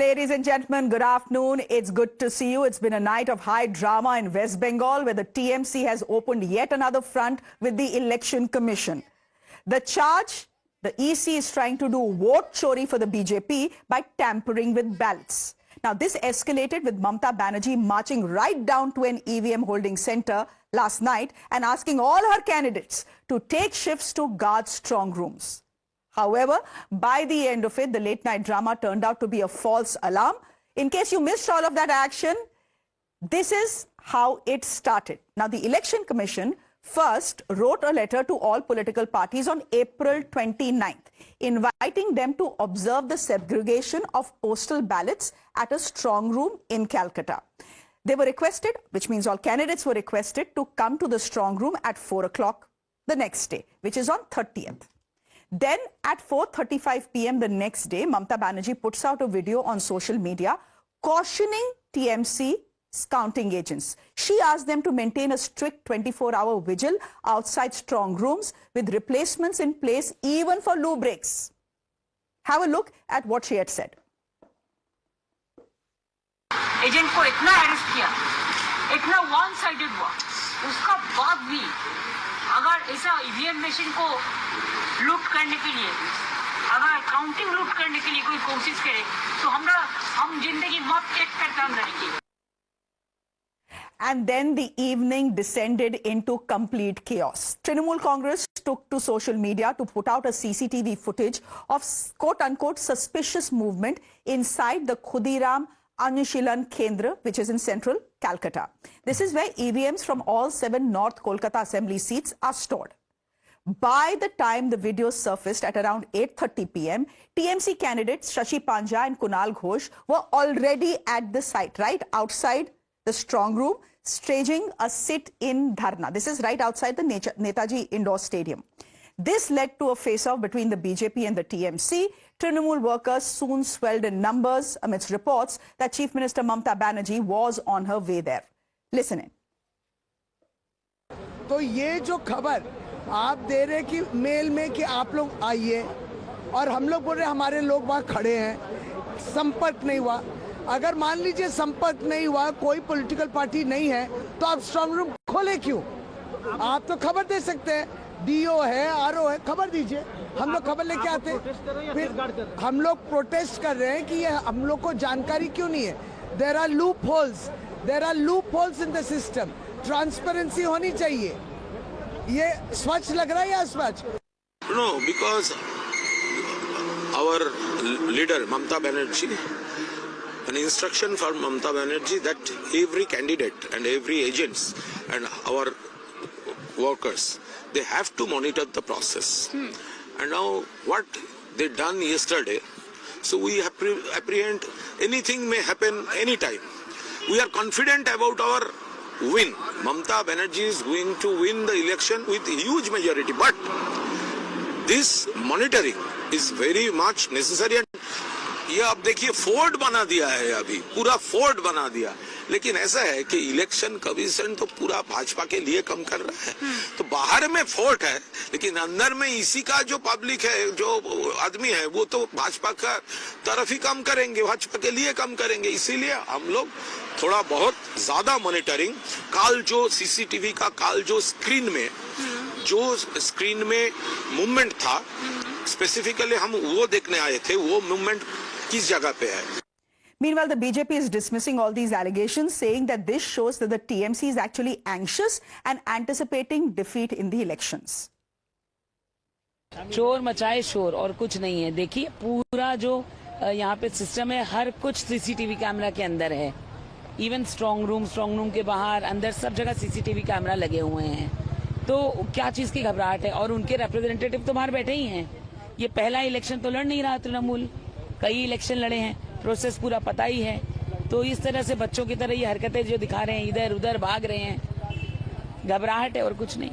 Ladies and gentlemen, good afternoon. It's good to see you. It's been a night of high drama in West Bengal where the TMC has opened yet another front with the Election Commission. The charge, the EC is trying to do vote chori for the BJP by tampering with ballots. Now, this escalated with Mamata Banerjee marching right down to an EVM holding center last night and asking all her candidates to take shifts to guard strong rooms. However, by the end of it, the late night drama turned out to be a false alarm. In case you missed all of that action, this is how it started. Now, the Election Commission first wrote a letter to all political parties on April 29th, inviting them to observe the segregation of postal ballots at a strong room in Calcutta. They were requested, which means all candidates were requested to come to the strong room at 4 o'clock the next day, which is on 30th. Then at 4:35 p.m. the next day, Mamata Banerjee puts out a video on social media cautioning TMC's counting agents. She asked them to maintain a strict 24-hour vigil outside strong rooms with replacements in place even for loo breaks. Have a look at what she had said. Agent को इतना arrest किया, इतना one sided हुआ, उसका बाद भी अगर ऐसा ईवीएम मशीन को लूट करने के लिए, अगर काउंटिंग लूट करने के लिए कोई कोशिश करे तो हम जिंदगी मौत एक करके हम लड़ेंगे. And then the evening descended into complete chaos. Trinamool Congress took to social media to put out a CCTV footage of quote-unquote suspicious movement inside the Khudiram Anushilan Kendra, which is in central Calcutta. This is where EVMs from all 7 North Kolkata assembly seats are stored. By the time the video surfaced at around 8:30 p.m., TMC candidates Shashi Panja and Kunal Ghosh were already at the site, right outside the strong room, staging a sit-in dharna. This is right outside the Netaji Indoor Stadium. This led to a face-off between the BJP and the TMC. Trinamool workers soon swelled in numbers amidst reports that Chief Minister Mamata Banerjee was on her way there. Listen in. तो ये जो खबर आप दे रहे कि mail में कि आप लोग आइए और हम लोग बोल रहे हमारे लोग वहाँ खड़े हैं, संपर्क नहीं हुआ. अगर मान लीजिए संपर्क नहीं हुआ, कोई पॉलिटिकल पार्टी नहीं है, तो आप स्ट्रांग रूम खोले क्यों? आप तो खबर दे सकते हैं. डीओ है, आरओ है, खबर दीजिए. हम लोग खबर लेके आते हैं. फिर हम लोग प्रोटेस्ट कर रहे हैं कि ये हम लोग को जानकारी क्यों नहीं है. There are loopholes in the system. Transparency होनी चाहिए. ये स्वच्छ लग रहा है या अस्वच्छ? No, because our leader Mamata Banerjee, an instruction from Mamata Banerjee that every candidate and every agents and our workers, they have to monitor the process. And now what they done yesterday, so we apprehend anything may happen anytime. We are confident about our win. Mamata Banerjee is going to win the election with huge majority, but this monitoring is very much necessary. And ये अब देखिए fort बना दिया है, अभी पूरा fort बना दिया. लेकिन ऐसा है कि इलेक्शन कमीशन तो पूरा भाजपा के लिए कम कर रहा है. तो बाहर में फोर्ट है, लेकिन अंदर में इसी का जो पब्लिक है, जो आदमी है, वो तो भाजपा का तरफ ही कम करेंगे, भाजपा के लिए कम करेंगे. इसीलिए हम लोग थोड़ा बहुत ज्यादा मॉनिटरिंग, काल जो सीसीटीवी का काल जो स्क्रीन में मूवमेंट था, स्पेसिफिकली हम वो देखने आए थे, वो मूवमेंट किस जगह पे है. Meanwhile, the BJP is dismissing all these allegations, saying that this shows that the TMC is actually anxious and anticipating defeat in the elections. शोर मचाए शोर और कुछ नहीं है. देखिए पूरा जो यहाँ पे सिस्टम है, हर कुछ सीसीटीवी कैमरा के अंदर है. इवन स्ट्रांग रूम के बाहर अंदर सब जगह सीसीटीवी कैमरा लगे हुए हैं. तो क्या चीज की घबराहट है? और उनके रिप्रेजेंटेटिव तो बाहर बैठे ही हैं. ये पहला इलेक्शन तो लड़ नहीं रहा तृणमूल, कई इलेक्शन लड़े हैं, प्रोसेस पूरा पता ही है. तो इस तरह से बच्चों की तरह ये हरकतें जो दिखा रहे हैं, इधर उधर भाग रहे हैं, घबराहट है और कुछ नहीं.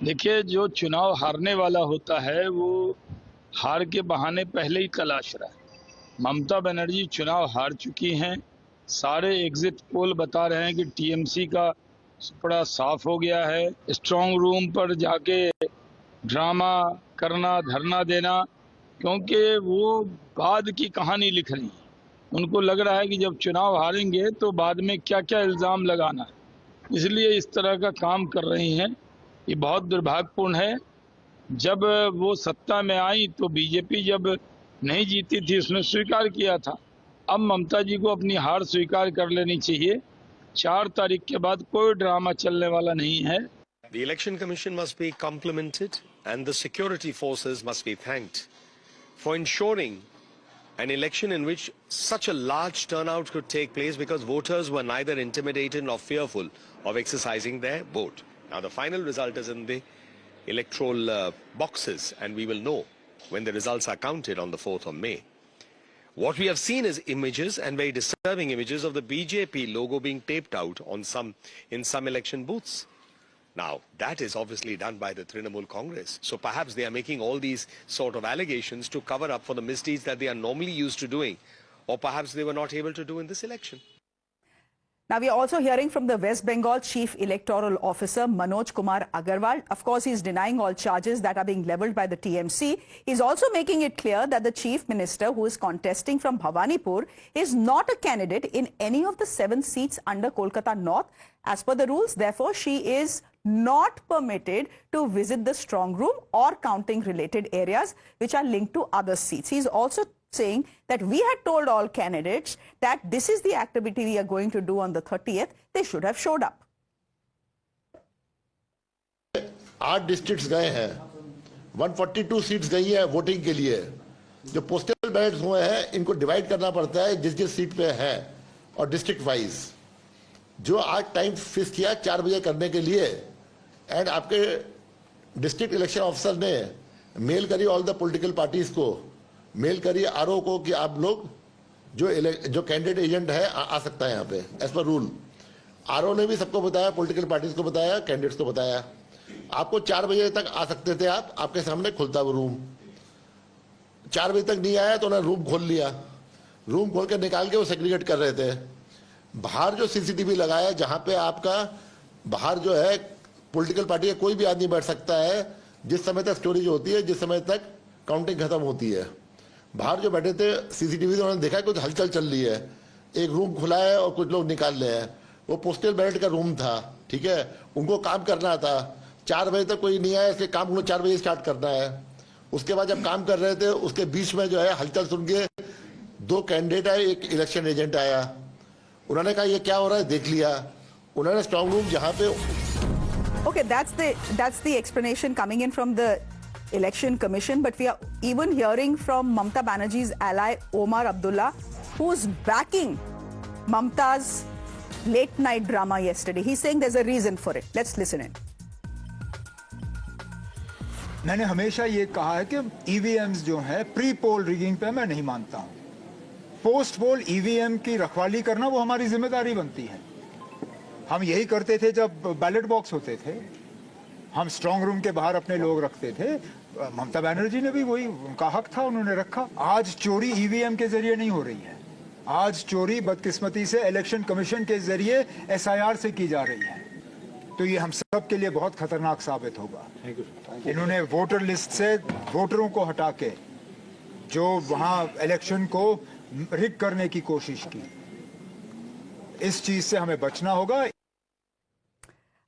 देखिए, जो चुनाव हारने वाला होता है वो हार के बहाने पहले ही तलाश रहा है. ममता बनर्जी चुनाव हार चुकी हैं. सारे एग्जिट पोल बता रहे हैं कि टीएमसी का बड़ा साफ हो गया है. स्ट्रांग रूम पर जाके ड्रामा करना, धरना देना, क्योंकि वो बाद की कहानी लिख रही है. उनको लग रहा है कि जब चुनाव हारेंगे तो बाद में क्या क्या इल्ज़ाम लगाना है, इसलिए इस तरह का काम कर रही हैं। ये बहुत दुर्भाग्यपूर्ण है। जब वो सत्ता में आई तो बीजेपी जब नहीं जीती थी उसने स्वीकार किया था। अब ममता जी को अपनी हार स्वीकार कर लेनी चाहिए। 4 तारीख के बाद कोई ड्रामा चलने वाला नहीं है। The Election Commission must be complimented and the security forces must be thanked for ensuring an election in which such a large turnout could take place, because voters were neither intimidated nor fearful of exercising their vote. Now the final result is in the electoral boxes, and we will know when the results are counted on the 4th of May. What we have seen is images, and very disturbing images, of the BJP logo being taped out on in some election booths. Now, that is obviously done by the Trinamool Congress. So perhaps they are making all these sort of allegations to cover up for the misdeeds that they are normally used to doing, or perhaps they were not able to do in this election. Now, we are also hearing from the West Bengal Chief Electoral Officer, Manoj Kumar Agarwal. Of course, he is denying all charges that are being levelled by the TMC. He is also making it clear that the Chief Minister, who is contesting from Bhawanipur, is not a candidate in any of the 7 seats under Kolkata North. As per the rules, therefore, she is not permitted to visit the strong room or counting related areas which are linked to other seats. He is also saying that we had told all candidates that this is the activity we are going to do on the 30th. They should have showed up. 8 districts गए हैं, 142 seats गई है voting के लिए। जो postal ballets हुए हैं इनको डिवाइड करना पड़ता है जिस जिस सीट पे है, और डिस्ट्रिक्ट वाइज जो आज टाइम फिक्स किया 4 बजे करने के लिए, एंड आपके डिस्ट्रिक्ट इलेक्शन ऑफिसर ने मेल करी ऑल द पॉलिटिकल पार्टीज को, मेल करी आरओ को कि आप लोग जो कैंडिडेट एजेंट है आ सकता है यहाँ पे एज पर रूल। आरओ ने भी सबको बताया, पॉलिटिकल पार्टीज को बताया, कैंडिडेट्स को बताया। आपको 4 बजे तक आ सकते थे, आप आपके सामने खुलता वो रूम। 4 बजे तक नहीं आया तो उन्होंने रूम खोल लिया, रूम खोल के निकाल के वो सेग्रीगेट कर रहे थे। बाहर जो सीसीटीवी लगाया, जहां पे आपका बाहर जो है पॉलिटिकल पार्टी का कोई भी आदमी बैठ सकता है जिस समय तक स्टोरेज होती है, जिस समय तक काउंटिंग खत्म होती है। बाहर जो बैठे थे सीसीटीवी से उन्होंने देखा कुछ हलचल चल रही है, एक रूम खुला है और कुछ लोग निकाल रहे हैं। वो पोस्टल बैलेट का रूम था, ठीक है, उनको काम करना था। 4 बजे तक कोई नहीं आया, इसलिए काम उनको 4 बजे स्टार्ट करना है। उसके बाद जब काम कर रहे थे उसके बीच में जो है हलचल सुन के 2 कैंडिडेट आए, एक इलेक्शन एजेंट आया। उन्होंने कहा ये क्या हो रहा है, देख लिया। उन्होंने स्ट्रांग रूम जहां पे Okay, that's the explanation coming in from the Election Commission, but we are even hearing from Mamata Banerjee's ally Omar Abdullah, who's backing Mamata's late night drama yesterday. He's saying there's a reason for it. Let's listen in. मैंने हमेशा ये कहा है कि EVMs जो है pre poll rigging पे मैं नहीं मानता हूं। पोस्ट पोल ईवीएम की रखवाली करना वो हमारी जिम्मेदारी बनती है। हम यही करते थे जब बैलेट बॉक्स होते थे, हम स्ट्रांग रूम के बाहर अपने लोग रखते थे। ममता बनर्जी ने भी वही, उनका हक था, उन्होंने रखा। आज चोरी ईवीएम के जरिए नहीं हो रही है, आज चोरी बदकिस्मती से इलेक्शन कमीशन के जरिए एसआईआर से की जा रही है। तो ये हम सब के लिए बहुत खतरनाक साबित होगा। इन्होंने वोटर लिस्ट से वोटरों को हटा के जो वहां इलेक्शन को रिग करने की कोशिश की, इस चीज से हमें बचना होगा।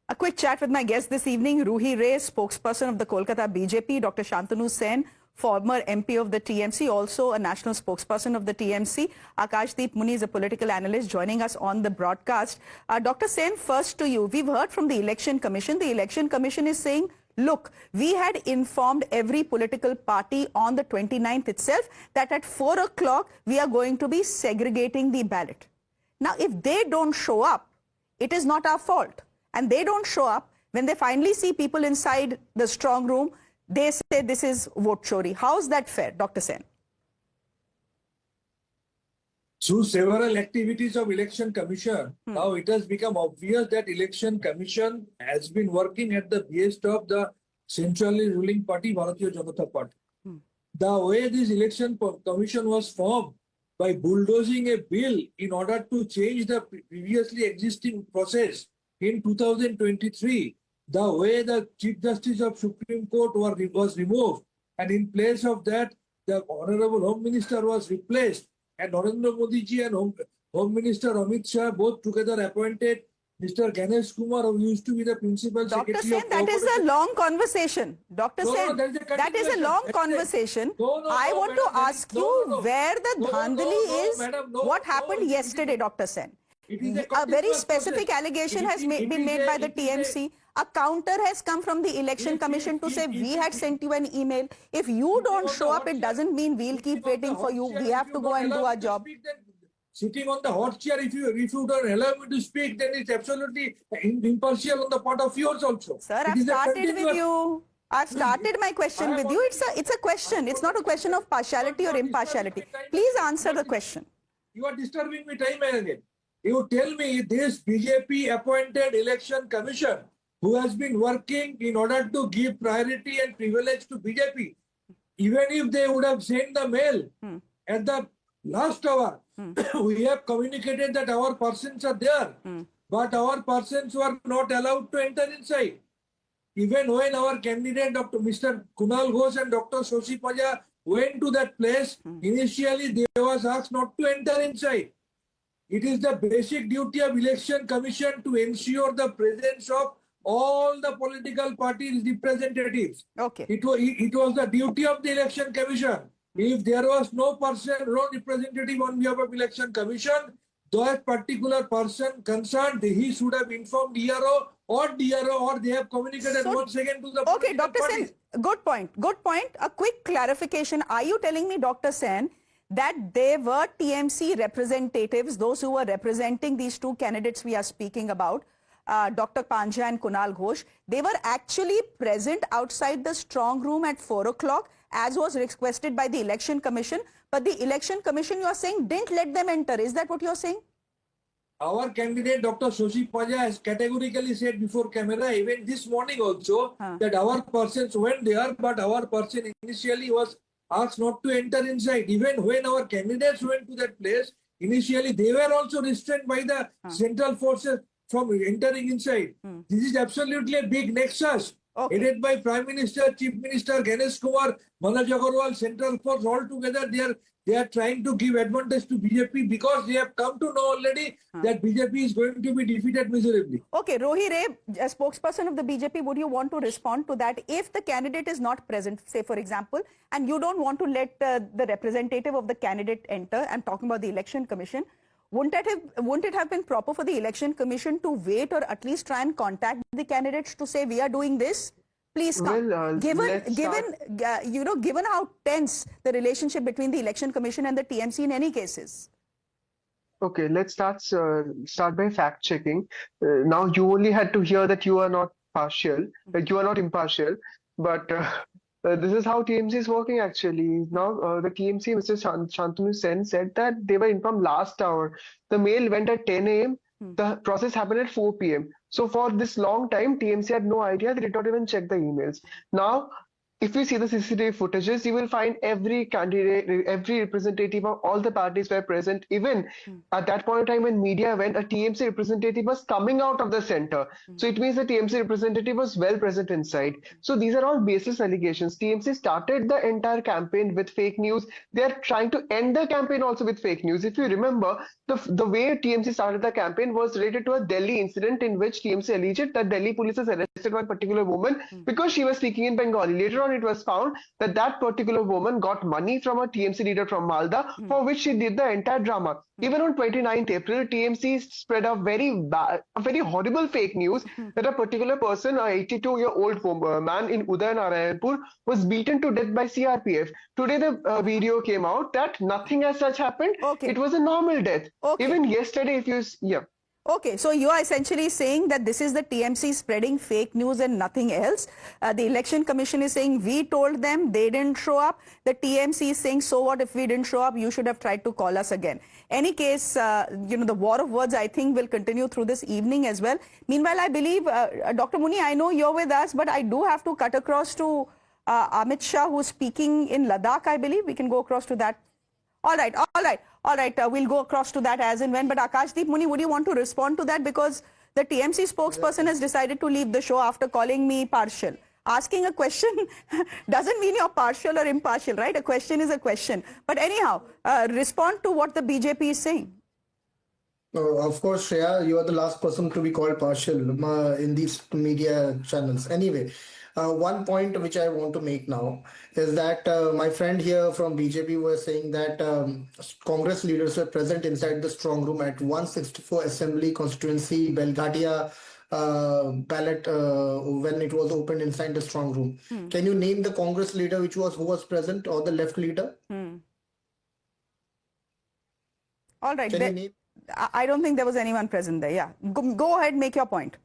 A quick chat with my guest this evening, Ruhi Ray, spokesperson of the Kolkata BJP, Dr. Shantanu Sen, former MP of the TMC, also a national spokesperson of the TMC. Akashdeep Muni is a political analyst joining us on the broadcast. Dr. Sen, first to you. We've heard from the Election Commission. The Election Commission is saying, look, we had informed every political party on the 29th itself that at 4 o'clock we are going to be segregating the ballot. Now, if they don't show up, it is not our fault. And they don't show up. When they finally see people inside the strong room, they say this is vote chori. How is that fair, Dr. Sen? Through several activities of Election Commission, now it has become obvious that Election Commission has been working at the behest of the centrally ruling party, Bharatiya Janata Party. The way this Election Commission was formed, by bulldozing a bill in order to change the previously existing process in 2023, the way the Chief Justice of Supreme Court was removed, and in place of that, the Honorable Home Minister was replaced, and Narendra Modi ji and Home Minister Amit Shah both together appointed Mr. Ganesh Kumar, who used to be the principal Dr. secretary Sen, of that is a Cooperation. long conversation. Dr. No, Sen, that is a that is a continuation. long That is a- conversation. No, I want to madam, that is- ask no, you no. where the No, dhandali no, is. madam, no, What no, happened it is- yesterday, Dr. Sen? It is a A very continuous specific process. allegation It has is- been it is made a- by the it is a- TMC. A counter has come from the Election Commission to say we had sent you an email. If you don't show up, it doesn't mean we'll keep waiting for you. We have to go and do our job. Sitting on the hot chair, if you don't allow me to speak, then it's absolutely impartial on the part of yours also. Sir, It I've is a started with continuous- you. I've started my question with you. It's a question. It's not a question of partiality or impartiality. Please answer the question. You are disturbing me time and again. You tell me this BJP appointed election commission who has been working in order to give priority and privilege to BJP, even if they would have sent the mail at the last hour, we have communicated that our persons are there, but our persons were not allowed to enter inside. Even when our candidate, Dr. Mr. Kunal Ghosh and Dr. Shashi Paja went to that place, initially they was asked not to enter inside. It is the basic duty of Election Commission to ensure the presence of all the political parties representatives. Okay. It was the duty of the Election Commission. If there was no representative on behalf of Election Commission, that particular person concerned, he should have informed DRO or they have communicated So- once again to the Okay, political Dr. Sen, parties. good point. Good point. A quick clarification. Are you telling me, Dr. Sen, that there were TMC representatives, those who were representing these two candidates we are speaking about, Dr. Panja and Kunal Ghosh, they were actually present outside the strong room at 4 o'clock, as was requested by the Election Commission, but the Election Commission, you are saying, didn't let them enter. Is that what you are saying? Our candidate, Dr. Shashi Paja, has categorically said before camera, even this morning also, that our persons went there, but our person initially was asked not to enter inside. Even when our candidates went to that place, initially they were also restrained by the central forces from entering inside. This is absolutely a big nexus. Okay. Headed by Prime Minister, Chief Minister, Ganesh Kumar, Manoj Agarwal, Central Force, all together, they are trying to give advantage to BJP because they have come to know already that BJP is going to be defeated miserably. Okay, Rohi Ray, a spokesperson of the BJP, would you want to respond to that? If the candidate is not present, say for example, and you don't want to let the representative of the candidate enter, I'm talking about the Election Commission, wouldn't it have been proper for the Election Commission to wait or at least try and contact the candidates to say we are doing this? Please come. Well, Given how tense the relationship between the Election Commission and the TMC in any cases. Okay, let's start by fact checking. Now you only had to hear that you are not partial, that you are not impartial, but this is how TMC is working actually. Now the TMC, Mr. Shantanu Sen, said that they were informed last hour. The mail went at 10 a.m. The process happened at 4 p.m. So for this long time, TMC had no idea. They did not even check the emails. Now, if you see the CCTV footages, you will find every candidate, every representative of all the parties were present. Even at that point in time when media went, a TMC representative was coming out of the center. So it means the TMC representative was well present inside. So these are all baseless allegations. TMC started the entire campaign with fake news. They are trying to end the campaign also with fake news. If you remember, the way TMC started the campaign was related to a Delhi incident in which TMC alleged that Delhi police has arrested one particular woman because she was speaking in Bengali. Later on, it was found that that particular woman got money from a TMC leader from Malda, for which she did the entire drama. Even on 29th April, TMC spread a very horrible fake news that a particular person, a 82-year-old man in Udaynarayanpur, was beaten to death by CRPF. Today, the video came out that nothing as such happened. Okay. It was a normal death. Okay. Even yesterday, if you Okay, so you are essentially saying that this is the TMC spreading fake news and nothing else. The Election Commission is saying we told them, they didn't show up. The TMC is saying, so what if we didn't show up? You should have tried to call us again. Any case, the war of words, I think, will continue through this evening as well. Meanwhile, I believe, Dr. Muni, I know you're with us, but I do have to cut across to Amit Shah, who's speaking in Ladakh, I believe. We can go across to that. All right. We'll go across to that as and when. But Akashdeep Muni, would you want to respond to that? Because the TMC spokesperson has decided to leave the show after calling me partial. asking a question doesn't mean you're partial or impartial, right? A question is a question. But anyhow, respond to what the BJP is saying. Of course, Shreya, you are the last person to be called partial in these media channels. Anyway, one point which I want to make now is that my friend here from BJP was saying that Congress leaders were present inside the strong room at 164 Assembly constituency Belgadia ballot when it was opened inside the strong room. Can you name the Congress leader who was present, or the left leader? All right. Can you name? I don't think there was anyone present there. Yeah. Go ahead, make your point.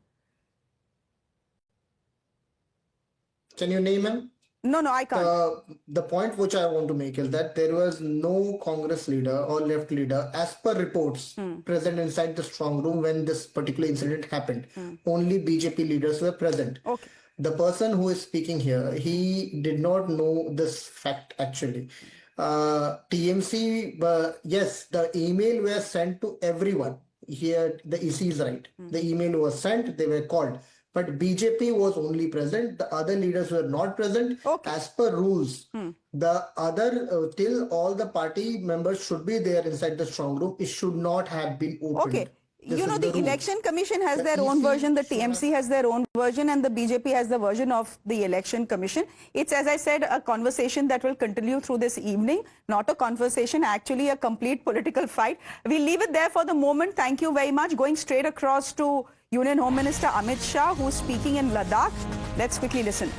Can you name him? No, I can't. The point which I want to make is that there was no Congress leader or left leader, as per reports, present inside the strong room when this particular incident happened. Only BJP leaders were present. Okay. The person who is speaking here, he did not know this fact actually. TMC, yes, the email was sent to everyone. Here, the EC is right. The email was sent, they were called. But BJP was only present. The other leaders were not present. Okay. As per rules, the other, till all the party members should be there inside the strong room, it should not have been opened. Okay. This You know, is the rule. Election Commission has their own EC version, the should TMC has their own version, and the BJP has the version of the Election Commission. It's, as I said, a conversation that will continue through this evening, not a conversation, actually a complete political fight. We'll leave it there for the moment. Thank you very much. Going straight across to Union Home Minister Amit Shah, who's speaking in Ladakh. Let's quickly listen.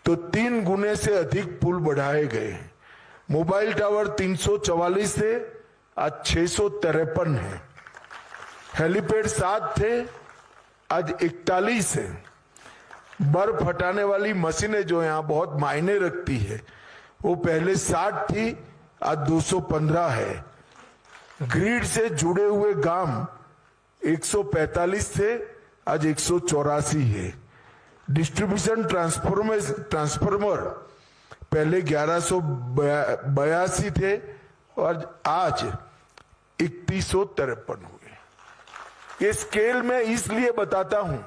तो 3 गुने से अधिक पुल बढ़ाए गए। Mobile tower 344 थे, आज 653 है। Helipad 7 थे, आज 41 है। बर्फ हटाने वाली मशीनें जो यहाँ बहुत मायने रखती है, वो पहले 60 थी, आज 215 है। ग्रिड से जुड़े हुए गांव 145 थे, आज 184 है। डिस्ट्रीब्यूशन ट्रांसफार्मर पहले 1182 थे और आज 3153 हुए। ये स्केल में इसलिए बताता हूं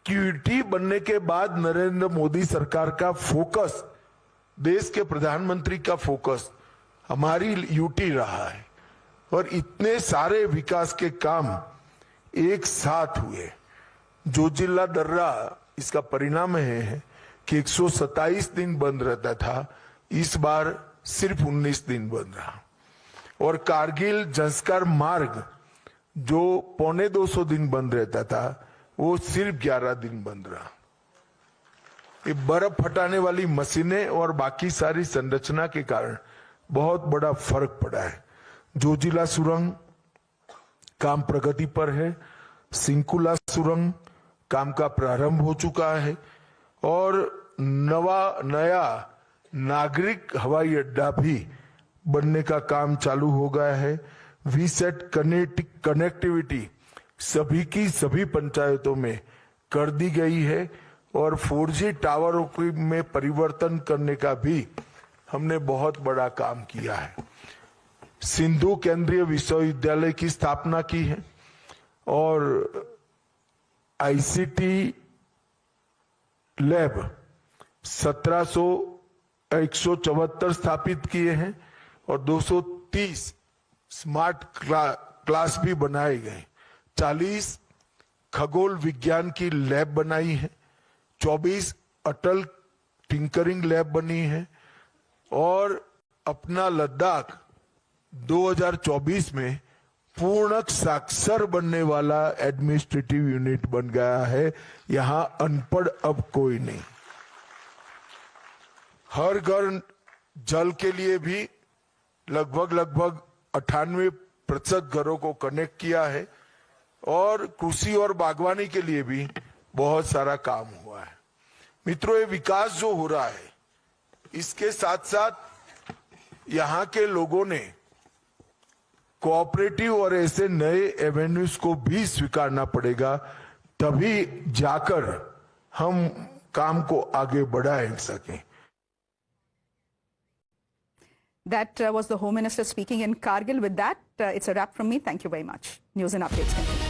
कि यूटी बनने के बाद नरेंद्र मोदी सरकार का फोकस, देश के प्रधानमंत्री का फोकस हमारी यूटी रहा है और इतने सारे विकास के काम एक साथ हुए। जोजिला दर्रा इसका परिणाम है कि 127 दिन बंद रहता था, इस बार सिर्फ 19 दिन बंद रहा। और कारगिल जंस्कार मार्ग जो 225 दिन बंद रहता था, वो सिर्फ 11 दिन बंद रहा। ये बर्फ हटाने वाली मशीनें और बाकी सारी संरचना के कारण बहुत बड़ा फर्क पड़ा है। जोजिला सुरंग काम प्रगति पर है, सिंकुला सुरंग काम का प्रारंभ हो चुका है और नया नागरिक हवाई अड्डा भी बनने का काम चालू हो गया है। वीसेट कनेक्टिविटी सभी की सभी पंचायतों में कर दी गई है और 4G टावरों में परिवर्तन करने का भी हमने बहुत बड़ा काम किया है। सिंधु केंद्रीय विश्वविद्यालय की स्थापना की है और आईसीटी लैब 174 स्थापित किए हैं और 230 स्मार्ट क्लास भी बनाए गए। 40 खगोल विज्ञान की लैब बनाई है, 24 अटल टिंकरिंग लैब बनी है और अपना लद्दाख 2024 में पूर्ण साक्षर बनने वाला एडमिनिस्ट्रेटिव यूनिट बन गया है। यहां अनपढ़ अब कोई नहीं। हर घर जल के लिए भी लगभग 98% घरों को कनेक्ट किया है और कृषि और बागवानी के लिए भी बहुत सारा काम हुआ है। मित्रों, ये विकास जो हो रहा है, इसके साथ साथ यहाँ के लोगों ने कोऑपरेटिव और ऐसे नए एवेन्यूज को भी स्वीकारना पड़ेगा, तभी जाकर हम काम को आगे बढ़ा सकें। That was the Home Minister speaking in Kargil. With that, it's a wrap from me. Thank you very much. News and updates continue.